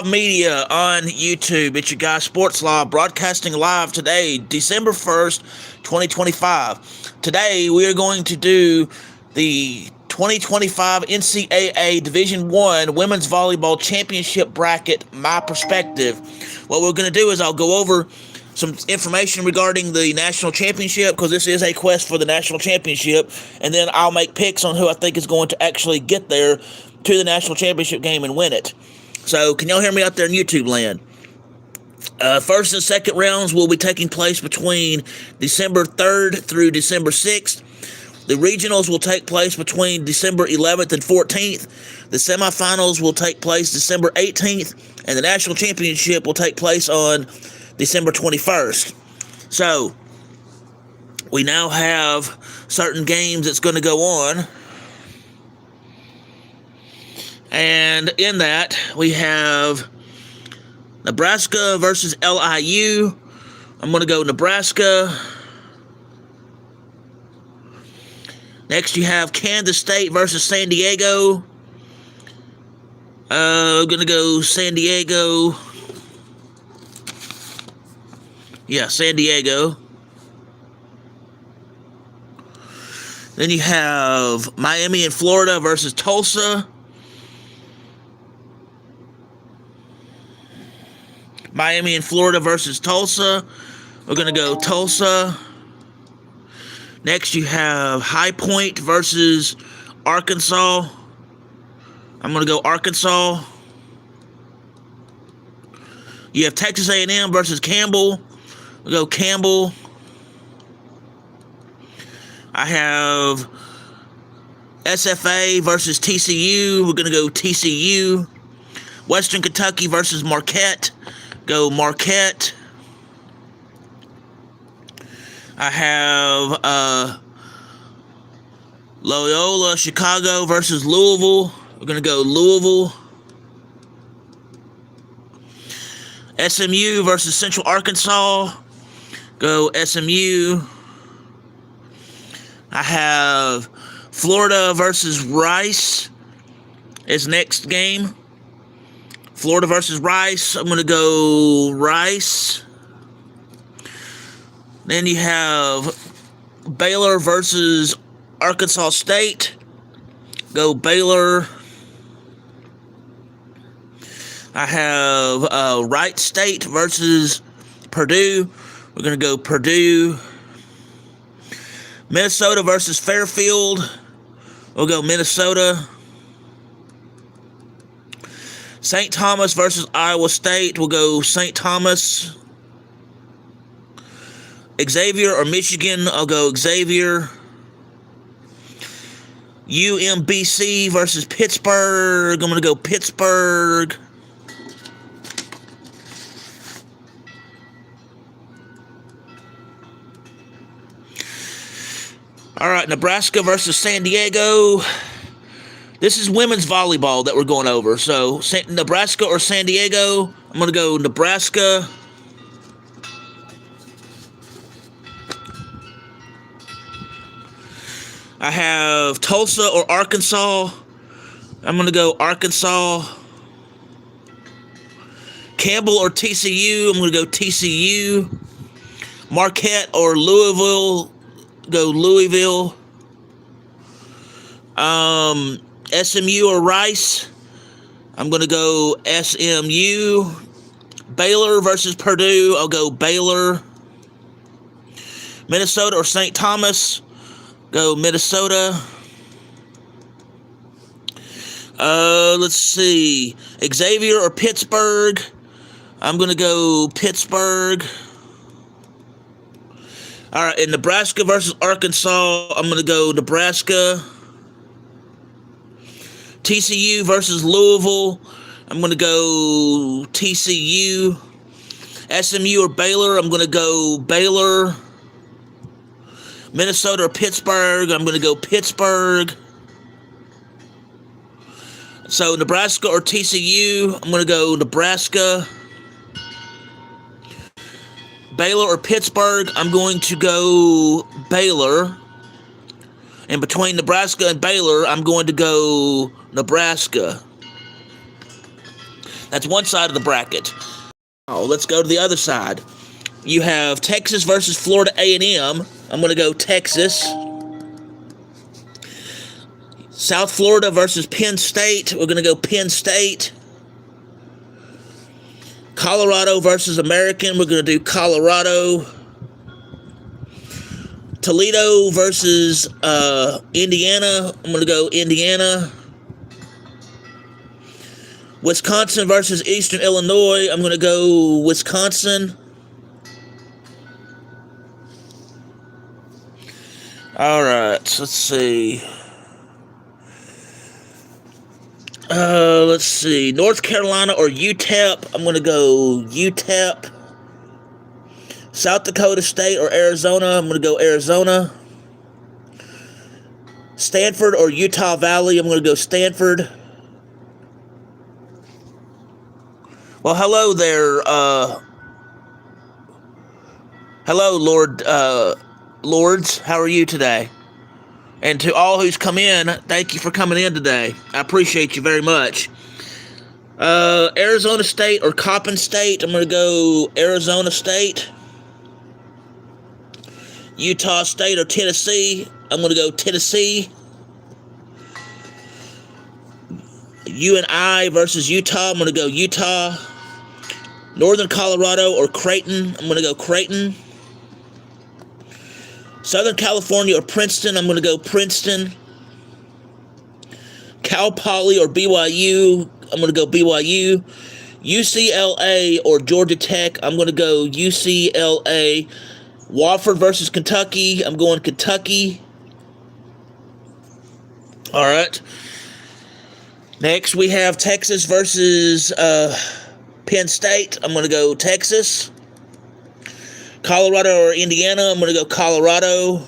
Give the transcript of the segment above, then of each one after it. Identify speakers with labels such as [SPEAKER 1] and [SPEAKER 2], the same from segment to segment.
[SPEAKER 1] Media on YouTube. It's your guy Sports Law broadcasting live today, December 1st, 2025. Today we are going to do the 2025 NCAA Division 1 Women's Volleyball Championship Bracket, my perspective. What we're going to do is I'll go over some information regarding the national championship, because this is a quest for the national championship, and then I'll make picks on who I think is going to actually get there to the national championship game and win it. So, can y'all hear me out there in YouTube land? First and second rounds will be taking place between December 3rd through December 6th. The regionals will take place between December 11th and 14th. The semifinals will take place December 18th, and the national championship will take place on December 21st. So, we now have certain games that's going to go on. And in that, we have Nebraska versus LIU. I'm going to go Nebraska. Next, you have Kansas State versus San Diego. I'm going to go San Diego. Yeah, San Diego. Then you have Miami and Florida versus Tulsa. Miami and Florida versus Tulsa. We're going to go Tulsa. Next, you have High Point versus Arkansas. I'm going to go Arkansas. You have Texas A&M versus Campbell. We'll go Campbell. I have SFA versus TCU. We're going to go TCU. Western Kentucky versus Marquette. Go Marquette. I have Loyola Chicago versus Louisville. We're going to go Louisville. SMU versus Central Arkansas. Go SMU. I have Florida versus Rice as next game. Florida versus Rice. I'm going to go Rice. Then you have Baylor versus Arkansas State. Go Baylor. I have Wright State versus Purdue. We're going to go Purdue. Minnesota versus Fairfield. We'll go Minnesota. St. Thomas versus Iowa State. We'll go St. Thomas. Xavier or Michigan. I'll go Xavier. UMBC versus Pittsburgh. I'm going to go Pittsburgh. All right, Nebraska versus San Diego. This is women's volleyball that we're going over. So, Nebraska or San Diego. I'm going to go Nebraska. I have Tulsa or Arkansas. I'm going to go Arkansas. Campbell or TCU. I'm going to go TCU. Marquette or Louisville. Go Louisville. SMU or Rice. I'm going to go SMU. Baylor versus Purdue. I'll go Baylor. Minnesota or St. Thomas. Go Minnesota. Let's see. Xavier or Pittsburgh. I'm going to go Pittsburgh. All right, in Nebraska versus Arkansas, I'm going to go Nebraska. TCU versus Louisville, I'm going to go TCU. SMU or Baylor, I'm going to go Baylor. Minnesota or Pittsburgh, I'm going to go Pittsburgh. So Nebraska or TCU, I'm going to go Nebraska. Baylor or Pittsburgh, I'm going to go Baylor. And between Nebraska and Baylor, I'm going to go Nebraska. That's one side of the bracket. Oh, let's go to the other side. You have Texas versus Florida A&M. I'm going to go Texas. South Florida versus Penn State. We're going to go Penn State. Colorado versus American. We're going to do Colorado. Toledo versus Indiana. I'm going to go Indiana. Wisconsin versus Eastern Illinois. I'm going to go Wisconsin. All right, let's see. Let's see. North Carolina or UTEP. I'm going to go UTEP. South Dakota State or Arizona. I'm going to go Arizona. Stanford or Utah Valley. I'm going to go Stanford. Well, hello there. Hello, Lords. How are you today? And to all who's come in, thank you for coming in today. I appreciate you very much. Arizona State or Coppin State. I'm going to go Arizona State. Utah State or Tennessee. I'm going to go Tennessee. UNI versus Utah. I'm going to go Utah. Northern Colorado or Creighton. I'm going to go Creighton. Southern California or Princeton. I'm going to go Princeton. Cal Poly or BYU. I'm going to go BYU. UCLA or Georgia Tech. I'm going to go UCLA. Wofford versus Kentucky. I'm going Kentucky. All right. Next, we have Texas versus Penn State. I'm going to go Texas. Colorado or Indiana. I'm going to go Colorado.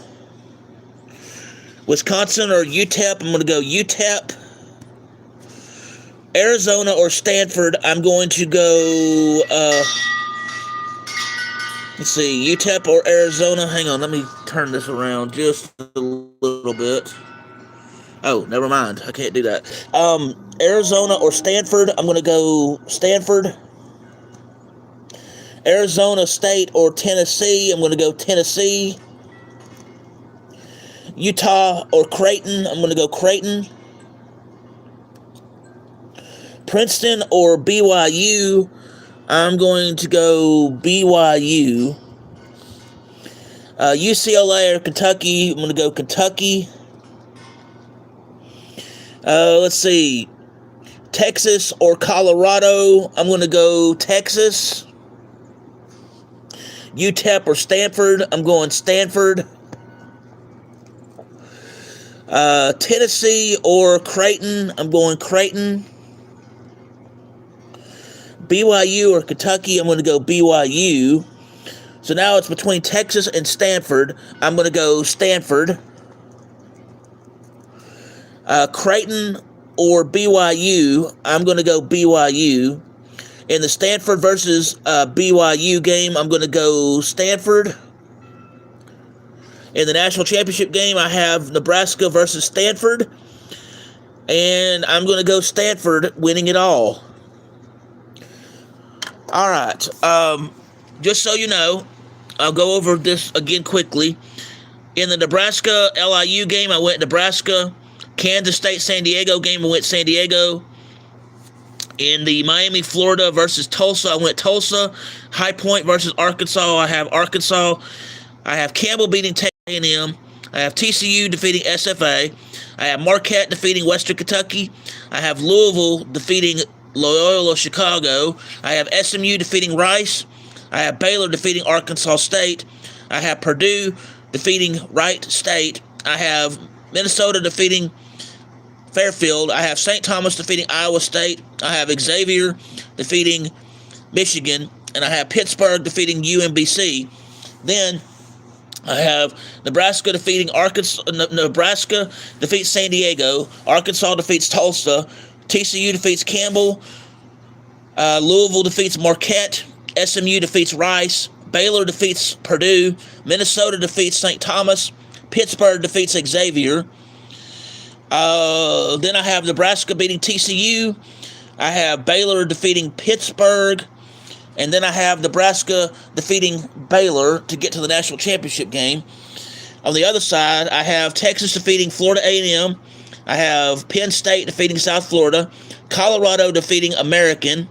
[SPEAKER 1] Wisconsin or UTEP. I'm going to go UTEP. Arizona or Stanford. I'm going to go, let's see, UTEP or Arizona. Hang on, let me turn this around just a little bit. Oh, never mind. I can't do that. Arizona or Stanford. I'm going to go Stanford. Arizona State or Tennessee. I'm going to go Tennessee. Utah or Creighton. I'm going to go Creighton. Princeton or BYU. I'm going to go BYU. UCLA or Kentucky. I'm going to go Kentucky. Let's see. Texas or Colorado. I'm going to go Texas. UTEP or Stanford. I'm going Stanford. Tennessee or Creighton. I'm going Creighton. BYU or Kentucky. I'm going to go BYU. So now it's between Texas and Stanford. I'm going to go Stanford. Creighton or BYU. I'm going to go BYU. In the Stanford versus BYU game, I'm going to go Stanford. In the national championship game, I have Nebraska versus Stanford. And I'm going to go Stanford winning it all. All right. Just so you know, I'll go over this again quickly. In the Nebraska-LIU game, I went Nebraska. Kansas State-San Diego game, I went San Diego. In the Miami-Florida versus Tulsa, I went Tulsa. High Point versus Arkansas, I have Arkansas. I have Campbell beating Texas A&M. I have TCU defeating SFA. I have Marquette defeating Western Kentucky. I have Louisville defeating Loyola Chicago. I have SMU defeating Rice. I have Baylor defeating Arkansas State. I have Purdue defeating Wright State. I have Minnesota defeating Fairfield. I have St. Thomas defeating Iowa State. I have Xavier defeating Michigan. And I have Pittsburgh defeating UMBC. Then I have Nebraska defeating Arkansas. Nebraska defeats San Diego. Arkansas defeats Tulsa. TCU defeats Campbell. Louisville defeats Marquette. SMU defeats Rice. Baylor defeats Purdue. Minnesota defeats St. Thomas. Pittsburgh defeats Xavier. Then I have Nebraska beating TCU. I have Baylor defeating Pittsburgh. And then I have Nebraska defeating Baylor to get to the national championship game. On the other side, I have Texas defeating Florida A&M. I have Penn State defeating South Florida. Colorado defeating American.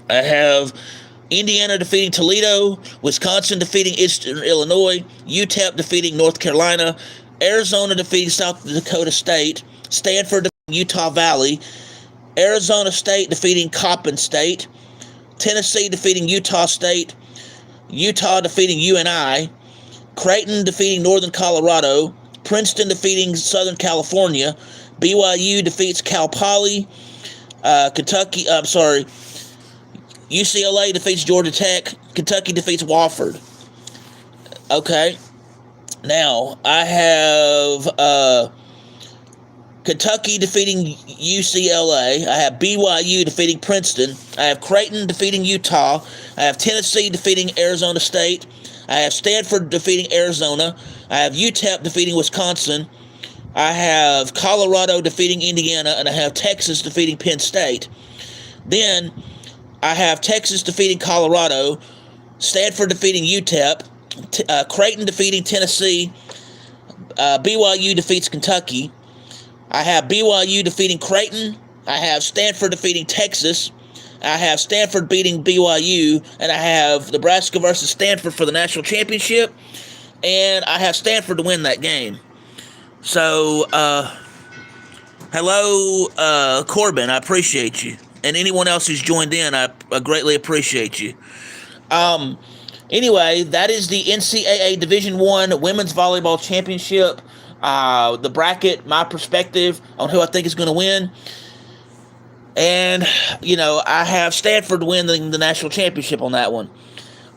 [SPEAKER 1] I have Indiana defeating Toledo. Wisconsin defeating Eastern Illinois. UTEP defeating North Carolina. Arizona defeating South Dakota State. Stanford defeating Utah Valley. Arizona State defeating Coppin State. Tennessee defeating Utah State. Utah defeating UNI. Creighton defeating Northern Colorado. Princeton defeating Southern California. BYU defeats Cal Poly. UCLA defeats Georgia Tech. Kentucky defeats Wofford. Okay. Now, I have Kentucky defeating UCLA. I have BYU defeating Princeton. I have Creighton defeating Utah. I have Tennessee defeating Arizona State. I have Stanford defeating Arizona. I have UTEP defeating Wisconsin. I have Colorado defeating Indiana. And I have Texas defeating Penn State. Then I have Texas defeating Colorado. Stanford defeating UTEP. Creighton defeating Tennessee. BYU defeats Kentucky. I have BYU defeating Creighton. I have Stanford defeating Texas. I have Stanford beating BYU. And I have Nebraska versus Stanford for the national championship. And I have Stanford to win that game. So, hello, Corbin. I appreciate you. And anyone else who's joined in, I greatly appreciate you. Anyway, that is the NCAA Division I Women's Volleyball Championship. The bracket, my perspective on who I think is going to win. And, I have Stanford winning the national championship on that one.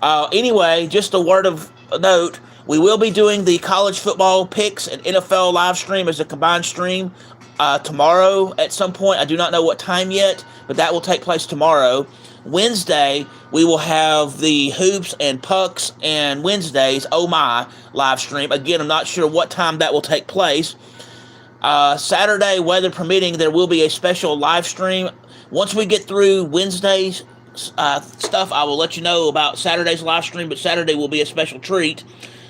[SPEAKER 1] Anyway, just a word of note, we will be doing the college football picks and NFL live stream as a combined stream tomorrow at some point. I do not know what time yet, but that will take place tomorrow. Wednesday, we will have the Hoops and Pucks and Wednesdays, oh my, live stream. Again, I'm not sure what time that will take place. Saturday, weather permitting, there will be a special live stream. Once we get through Wednesday's stuff, I will let you know about Saturday's live stream, but Saturday will be a special treat.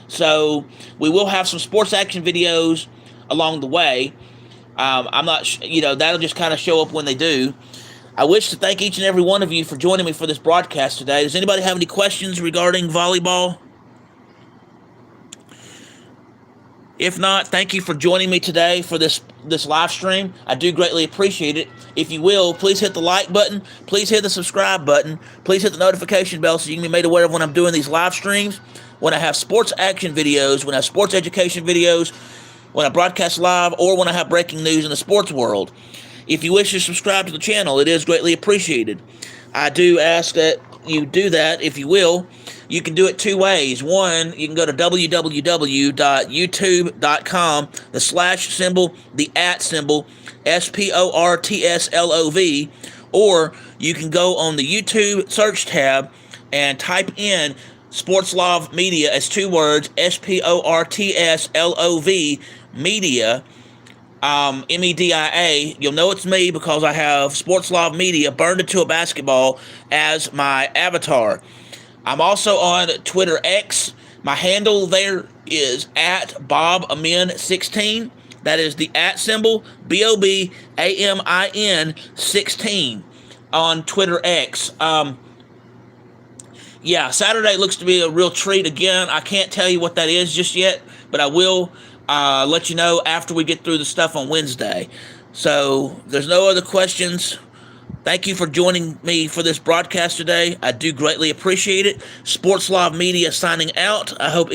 [SPEAKER 1] So we will have some sports action videos along the way. I'm not, that'll just kind of show up when they do. I wish to thank each and every one of you for joining me for this broadcast today. Does anybody have any questions regarding volleyball? If not, thank you for joining me today for this live stream. I do greatly appreciate it. If you will, please hit the like button. Please hit the subscribe button. Please hit the notification bell so you can be made aware of when I'm doing these live streams, when I have sports action videos, when I have sports education videos, when I broadcast live, or when I have breaking news in the sports world. If you wish to subscribe to the channel, it is greatly appreciated. I do ask that you do that, if you will. You can do it two ways. One, you can go to www.youtube.com, the slash symbol, the at symbol, SPORTSLOV, or you can go on the YouTube search tab and type in Sports Love Media as two words, SPORTSLOV, Media, MEDIA. You'll know it's me because I have Sports Love Media burned into a basketball as my avatar. I'm also on Twitter X. My handle there is at BobAmin16. That is the at symbol, BOBAMIN 16 on Twitter X. Saturday looks to be a real treat again. I can't tell you what that is just yet, but I will let you know after we get through the stuff on Wednesday. So, there's no other questions. Thank you for joining me for this broadcast today. I do greatly appreciate it. Sports Love Media signing out. I hope